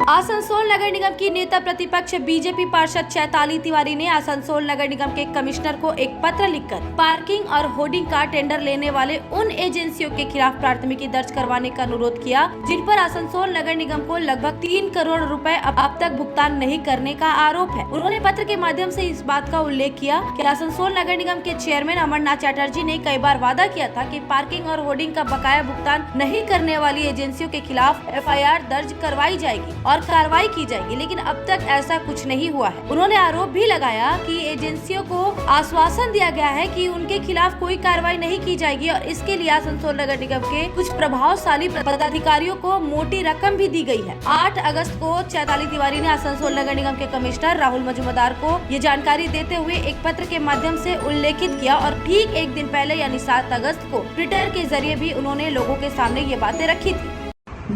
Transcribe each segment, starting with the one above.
आसनसोल नगर निगम की नेता प्रतिपक्ष बीजेपी पार्षद चैताली तिवारी ने आसनसोल नगर निगम के कमिश्नर को एक पत्र लिखकर पार्किंग और होर्डिंग का टेंडर लेने वाले उन एजेंसियों के खिलाफ प्राथमिकी दर्ज करवाने का अनुरोध किया जिन पर आसनसोल नगर निगम को लगभग 3 करोड़ रुपए अब तक भुगतान नहीं करने का आरोप है। उन्होंने पत्र के माध्यम से इस बात का उल्लेख किया कि आसनसोल नगर निगम के चेयरमैन अमरनाथ चटर्जी ने कई बार वादा किया था कि पार्किंग और होर्डिंग का बकाया भुगतान नहीं करने वाली एजेंसियों के खिलाफ FIR दर्ज करवाई जाएगी और कार्रवाई की जाएगी, लेकिन अब तक ऐसा कुछ नहीं हुआ है। उन्होंने आरोप भी लगाया कि एजेंसियों को आश्वासन दिया गया है कि उनके खिलाफ कोई कार्रवाई नहीं की जाएगी और इसके लिए आसनसोल नगर निगम के कुछ प्रभावशाली पदाधिकारियों को मोटी रकम भी दी गई है। 8 अगस्त को चैताली तिवारी ने आसनसोल नगर निगम के कमिश्नर राहुल मजूमदार को ये जानकारी देते हुए एक पत्र के माध्यम से उल्लेखित किया और ठीक एक दिन पहले यानी 7 अगस्त को ट्विटर के जरिए भी उन्होंने लोगों के सामने ये बातें रखी थी।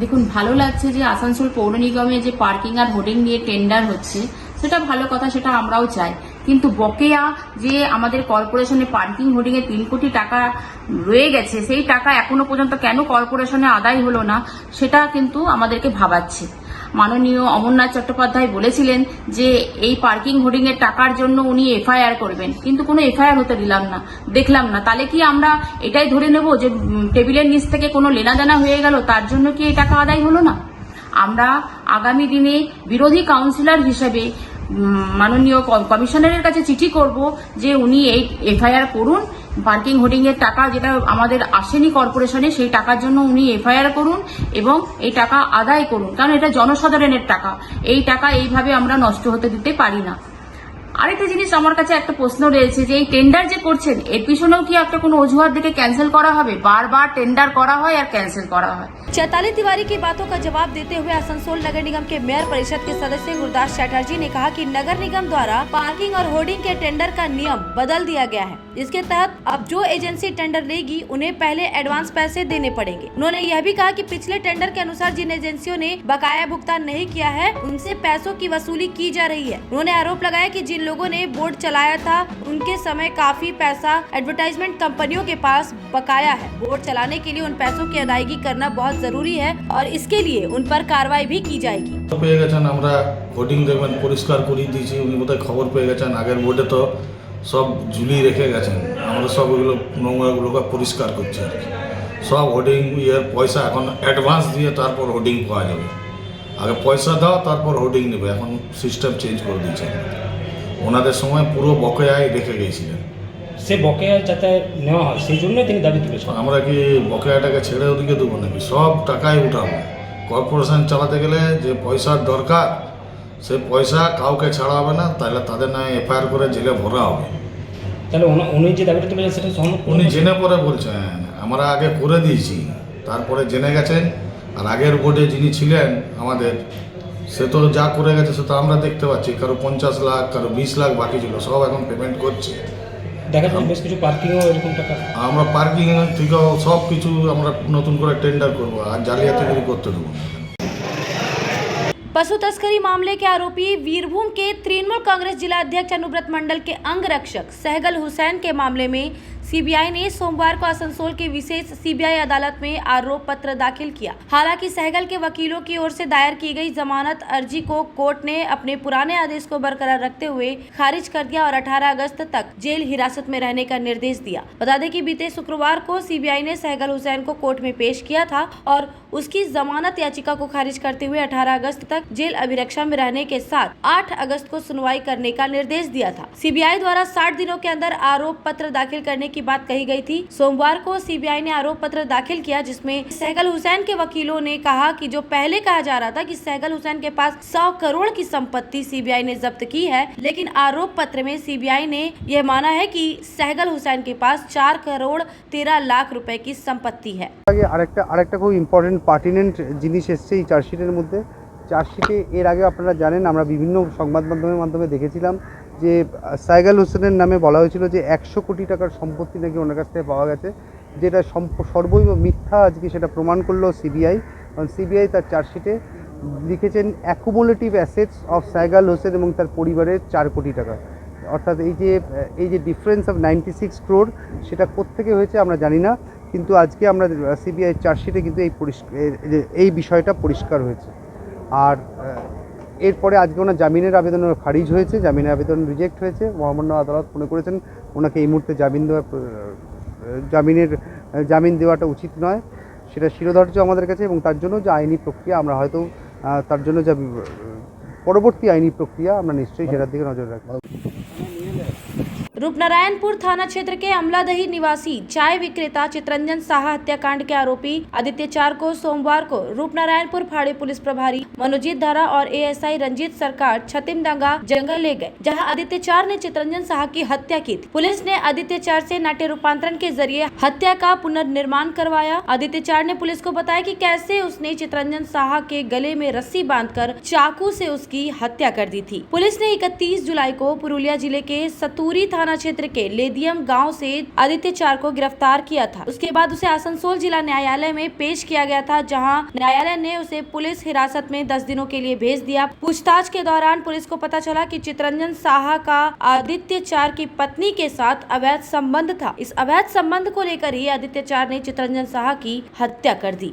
দেখুন ভালো লাগছে যে আসানসোল পৌর নিগমে যে পার্কিং আর হোর্ডিং নিয়ে টেন্ডার হচ্ছে সেটা ভালো কথা, সেটা আমরাও চাই, কিন্তু বকেয়া যে আমাদের কর্পোরেশনে পার্কিং হোর্ডিং এ 3 কোটি টাকা রয়ে গেছে সেই টাকা এখনো পর্যন্ত কেন কর্পোরেশনে আদায় হলো না সেটা কিন্তু আমাদেরকে ভাবাচ্ছে। মাননীয় অমরনাথ চট্টোপাধ্যায় বলেছিলেন যে এই পার্কিং হোর্ডিং এর টাকার জন্য উনি FIR করবেন, কিন্তু কোনো FIR হতে দেখলাম না। তাহলে কি আমরা এটাই ধরে নেব যে টেবিলের নিচ থেকে কোনো লেনাদেনা হয়ে গেল, তার জন্য কি এই টাকা আদায় হলো না? আমরা আগামী দিনে বিরোধী কাউন্সিলর হিসেবে মাননীয় কমিশনারের কাছে চিঠি করব যে উনি এই FIR করুন, পার্কিং হোর্ডিং এর টাকা যেটা আমাদের আসেনি কর্পোরেশনে সেই টাকার জন্য উনি FIR করুন এবং এই টাকা আদায় করুন, কারণ এটা জনসাধারণের টাকা, এই টাকা এইভাবে আমরা নষ্ট হতে দিতে পারি না। আরেকটা জিনিস আমার কাছে একটা প্রশ্ন রয়েছে যে এই টেন্ডার যে করছেন এর পিছনেও কি একটা কোনো অজুহাত দেখে ক্যান্সেল করা হবে? বারবার টেন্ডার করা হয় আর ক্যান্সেল করা হয়। चैताली तिवारी की बातों का जवाब देते हुए आसनसोल नगर निगम के मेयर परिषद के सदस्य गुरदास चटर्जी ने कहा कि नगर निगम द्वारा पार्किंग और होर्डिंग के टेंडर का नियम बदल दिया गया है। इसके तहत अब जो एजेंसी टेंडर लेगी उन्हें पहले एडवांस पैसे देने पड़ेंगे। उन्होंने यह भी कहा कि पिछले टेंडर के अनुसार जिन एजेंसियों ने बकाया भुगतान नहीं किया है उनसे पैसों की वसूली की जा रही है। उन्होंने आरोप लगाया कि जिन लोगों ने बोर्ड चलाया था उनके समय काफी पैसा एडवर्टाइजमेंट कंपनियों के पास बकाया है। बोर्ड चलाने के लिए उन पैसों की अदायगी करना बहुत जरूरी है और इसके लिए उन पर कार्रवाई भी की जाएगी। পেয়ে গেছেন, আমরা হোর্ডিং দেখবেন পরিষ্কার করে দিয়েছি, উনি বোধহয় খবর পেয়ে গেছেন। আগের বোর্ডে তো সব ঝুলিয়ে রেখে গেছেন, আমরা সব ওগুলো নোংরাগুলোকে পরিষ্কার করছি আর কি। সব হোর্ডিং পয়সা এখন অ্যাডভান্স দিয়ে তারপর হোর্ডিং পাওয়া যাবে, আগে পয়সা দাও তারপর হোর্ডিং নেবে, এখন সিস্টেম চেঞ্জ করে দিয়েছে। ওনাদের সময় পুরো বকেয়ায় রেখে গিয়েছিলেন, সে বকেয়া যাতে নেওয়া হয় সেই জন্য তিনি দাবি তুলেছেন। আমরা কি বকেয়াটাকে ছেড়ে ওদিকে দেবো নাকি? সব টাকাই উঠাবো। কর্পোরেশন চালাতে গেলে যে পয়সার দরকার সে পয়সা কাউকে ছাড়া হবে না, তাহলে তাদের নামে FIR করে জেলে ভরা হবে। তাহলে উনি যে দাবিটা তুলেছেন সেটা উনি জেনে পরে বলছেন, আমরা আগে করে দিয়েছি, তারপরে জেনে গেছেন। আর আগের বোর্ডে যিনি ছিলেন আমাদের, সে তো যা করে গেছে সে তো আমরা দেখতে পাচ্ছি, কারো 50 লাখ কারো 20 লাখ বাকি ছিল, সব এখন পেমেন্ট করছে। দেখা যাচ্ছে বেশ কিছু পার্কিংও এরকম টাকা, আমরা পার্কিং থেকেও সব কিছু আমরা নতুন করে টেন্ডার করবো, আর জালিয়াতিগিরি করতে দেবো। पशु तस्करी मामले के आरोपी वीरभूम के तृणमूल कांग्रेस जिला अध्यक्ष अनुव्रत मंडल के अंगरक्षक सहगल हुसैन के मामले में CBI ने सोमवार को आसनसोल की विशेष CBI अदालत में आरोप पत्र दाखिल किया। हालांकि सहगल के वकीलों की ओर से दायर की गई जमानत अर्जी को कोर्ट ने अपने पुराने आदेश को बरकरार रखते हुए खारिज कर दिया और 18 अगस्त तक जेल हिरासत में रहने का निर्देश दिया। बता दें कि बीते शुक्रवार को CBI ने सहगल हुसैन को कोर्ट में पेश किया था और उसकी जमानत याचिका को खारिज करते हुए 18 अगस्त तक जेल अभिरक्षा में रहने के साथ 8 अगस्त को सुनवाई करने का निर्देश दिया था। CBI द्वारा 60 दिनों के अंदर आरोप पत्र दाखिल करने की बात कही गई थी। सोमवार को CBI ने आरोप पत्र दाखिल किया जिसमें सहगल हुसैन के वकीलों ने कहा कि जो पहले कहा जा रहा था कि सहगल हुसैन के पास 100 करोड़ की संपत्ति CBI ने जब्त की है, लेकिन आरोप पत्र में CBI ने यह माना है कि सहगल हुसैन के पास 4 करोड़ 13 लाख रुपए की संपत्ति है। আরেকটা খুব ইম্পর্টেন্ট পার্টিনেন্ট জিনিস এসছে এই চার্জশিটের মধ্যে। চার্জশিটে এর আগে আপনারা জানেন আমরা বিভিন্ন সংবাদ মাধ্যমের মাধ্যমে দেখেছিলাম যে সাইগাল হোসেনের নামে বলা হয়েছিল যে 100 কোটি টাকার সম্পত্তি নাকি ওনার কাছ থেকে পাওয়া গেছে, যেটা সর্বৈব মিথ্যা। আজকে সেটা প্রমাণ করলো CBI, কারণ CBI তার চার্জশিটে লিখেছেন অ্যাকুমুলেটিভ অ্যাসেটস অফ সাইগাল হোসেন এবং তার পরিবারের 4 কোটি টাকা। অর্থাৎ এই যে ডিফারেন্স অফ 96 ক্রোড় সেটা কোত্থেকে হয়েছে আমরা জানি না, কিন্তু আজকে আমরা CBI চার্জশিটে কিন্তু এই বিষয়টা পরিষ্কার হয়েছে। আর এরপরে আজকে ওনার জামিনের আবেদন খারিজ হয়েছে, জামিনের আবেদন রিজেক্ট হয়েছে। মহামান্য আদালত মনে করেছেন ওনাকে এই মুহূর্তে জামিন দেওয়াটা উচিত নয়, সেটা শিরোধার্য আমাদের কাছে, এবং তার জন্য যে আইনি প্রক্রিয়া আমরা হয়তো তার জন্য যা পরবর্তী আইনি প্রক্রিয়া আমরা নিশ্চয়ই সেটার দিকে নজর রাখবো। रूपनारायणपुर थाना क्षेत्र के अमलादही निवासी चाय विक्रेता चितरंजन साहा हत्याकांड के आरोपी आदित्य चार को सोमवार को रूपनारायणपुर फाड़े पुलिस प्रभारी मनोजीत धारा और एएसआई रंजीत सरकार छतिमडंगा जंगल ले गए, जहां आदित्य चार ने चितरंजन साहा की हत्या की थी। पुलिस ने आदित्य चार से नाट्य रूपांतरण के जरिए हत्या का पुनर्निर्माण करवाया। आदित्य चार ने पुलिस को बताया कि कैसे उसने चितरंजन साहा के गले में रस्सी बांधकर चाकू से उसकी हत्या कर दी थी। पुलिस ने 31 जुलाई को पुरुलिया जिले के सतूरी थाना क्षेत्र के लेदियम गांव से आदित्य चार को गिरफ्तार किया था। उसके बाद उसे आसनसोल जिला न्यायालय में पेश किया गया था, जहां न्यायालय ने उसे पुलिस हिरासत में 10 दिनों के लिए भेज दिया। पूछताछ के दौरान पुलिस को पता चला कि चितरंजन साहा का आदित्य चार की पत्नी के साथ अवैध संबंध था। इस अवैध संबंध को लेकर ही आदित्य चार ने चितरंजन साहा की हत्या कर दी।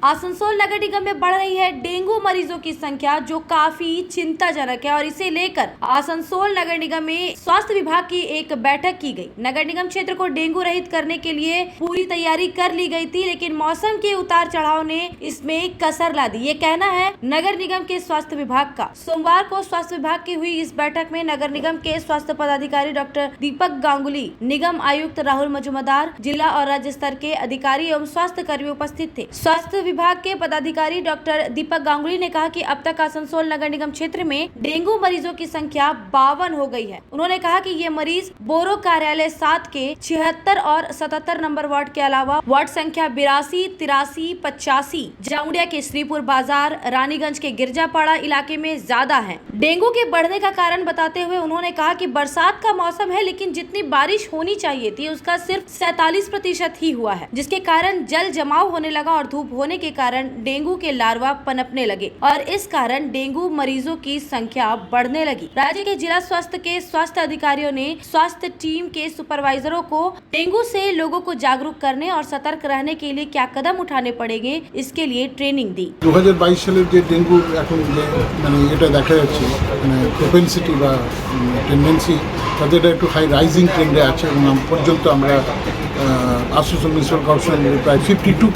आसनसोल नगर निगम में बढ़ रही है डेंगू मरीजों की संख्या, जो काफी चिंताजनक है, और इसे लेकर आसनसोल नगर निगम में स्वास्थ्य विभाग की एक बैठक की गई। नगर निगम क्षेत्र को डेंगू रहित करने के लिए पूरी तैयारी कर ली गई थी, लेकिन मौसम के उतार चढ़ाव ने इसमें कसर ला दी, ये कहना है नगर निगम के स्वास्थ्य विभाग का। सोमवार को स्वास्थ्य विभाग की हुई इस बैठक में नगर निगम के स्वास्थ्य पदाधिकारी डॉक्टर दीपक गांगुली, निगम आयुक्त राहुल मजुमदार, जिला और राज्य स्तर के अधिकारी एवं स्वास्थ्य कर्मी उपस्थित थे। स्वास्थ्य विभाग के पदाधिकारी डॉक्टर दीपक गांगुली ने कहा कि अब तक आसनसोल नगर निगम क्षेत्र में डेंगू मरीजों की संख्या 52 हो गई है। उन्होंने कहा कि ये मरीज बोरो कार्यालय 7 के 76 और 77 नंबर वार्ड के अलावा वार्ड संख्या 82, 83, 85 जामुड़िया के श्रीपुर बाजार, रानीगंज के गिरजापाड़ा इलाके में ज्यादा है। डेंगू के बढ़ने का कारण बताते हुए उन्होंने कहा कि बरसात का मौसम है, लेकिन जितनी बारिश होनी चाहिए थी उसका सिर्फ 47% ही हुआ है, जिसके कारण जल जमाव होने लगा और धूप होने के कारण डेंगू के लार्वा पनपने लगे, और इस कारण डेंगू मरीजों की संख्या बढ़ने लगी। राज्य के जिला स्वास्थ्य के स्वास्थ्य अधिकारियों ने स्वास्थ्य टीम के सुपरवाइजरों को डेंगू से लोगों को जागरूक करने और सतर्क रहने के लिए क्या कदम उठाने पड़ेंगे, इसके लिए ट्रेनिंग दी। 2022 সালের যে ডেঙ্গু এখন যে মানে এটা দেখা যাচ্ছে, মানে প্রপেন্সিটি বা টেন্ডেন্সি তাদের একটু হাই রাইজিং ট্রেন্ডে আছে, এবং পর্যন্ত আমরা আসানসোল মিউনিসিপাল কর্পোরেশনের প্রায় 52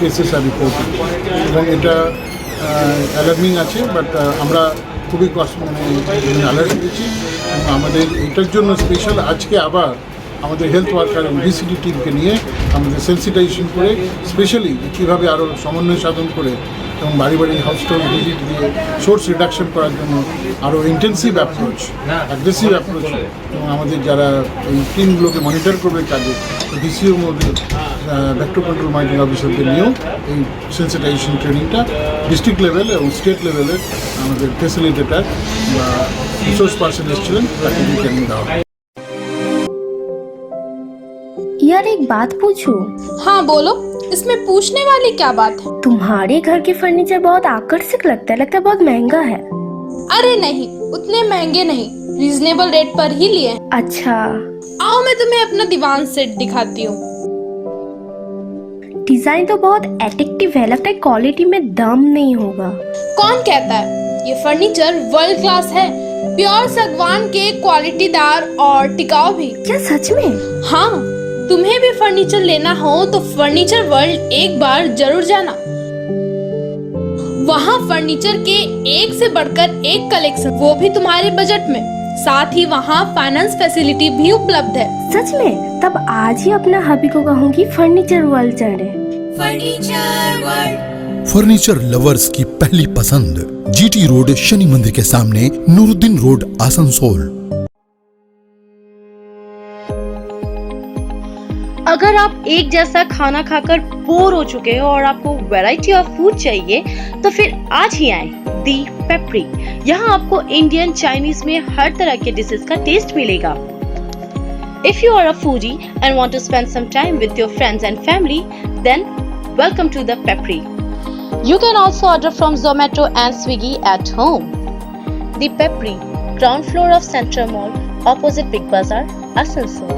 কেসেস আর রিপোর্টেড, এবং এটা অ্যালার্মিং আছে। বাট আমরা খুবই অ্যালার্ট দিয়েছি, এবং আমাদের এটার জন্য স্পেশাল আজকে আবার আমাদের হেলথ ওয়ার্কার এবং ডিসিডি টিমকে নিয়ে আমাদের সেন্সিটাইজেশন করে স্পেশালি কীভাবে আরও সমন্বয় সাধন করে এবং বাড়ি বাড়ি হাউস টু ভিজিট দিয়ে সোর্স রিডাকশন করার জন্য আরও ইন্টেন্সিভ অ্যাপ্রোচ, অ্যাগ্রেসিভ অ্যাপ্রোচ, এবং আমাদের যারা এই টিমগুলোকে মনিটর করবে কাজে ডিসিওর মধ্যে ভেক্টর কন্ট্রোল মনিটরিং অফিসারদের নিয়েও এই সেন্সিটাইজেশন ট্রেনিংটা ডিস্ট্রিক্ট লেভেল এবং স্টেট লেভেলের আমাদের ফেসিলিটেটার বা রিসোর্স পার্সন এসেছিলেন তাকে দিয়ে ট্রেনিং দেওয়া হয়। यार एक बात पूछूं? हाँ बोलो, इसमें पूछने वाली क्या बात है? तुम्हारे घर के फर्नीचर बहुत आकर्षक लगता है बहुत महंगा है। अरे नहीं, उतने महंगे नहीं, रीजनेबल रेट पर ही लिए। अच्छा, आओ मैं तुम्हें अपना दीवान सेट दिखाती हूँ। डिजाइन तो बहुत एट्रैक्टिव है, लगता है क्वालिटी में दम नहीं होगा। कौन कहता है? ये फर्नीचर वर्ल्ड क्लास है, प्योर सागवान के, क्वालिटीदार और टिकाऊ भी। क्या सच में? हाँ, तुम्हें भी फर्नीचर लेना हो तो फर्नीचर वर्ल्ड एक बार जरूर जाना। वहाँ फर्नीचर के एक से बढ़कर एक कलेक्शन, वो भी तुम्हारे बजट में। साथ ही वहाँ फाइनेंस फैसिलिटी भी उपलब्ध है। सच में? तब आज ही अपना हबी को कहूँगी फर्नीचर वर्ल्ड चढ़े। फर्नीचर लवर्स की पहली पसंद, जीटी रोड, शनि मंदिर के सामने, नूरुद्दीन रोड, आसनसोल। अगर आप एक जैसा खाना खाकर बोर हो चुके हो और आपको वैरायटी ऑफ फूड चाहिए, तो फिर आज ही आएं दी पेप्री। यहाँ आपको इंडियन, चाइनीज में हर तरह के डिशेस का टेस्ट मिलेगा। If you are a foodie and want to spend some time with your friends and family, then welcome to the Pepri. You can also order from Zomato and Swiggy at home. The Pepri, ground floor of Central Mall, opposite Big Bazaar, Asansol.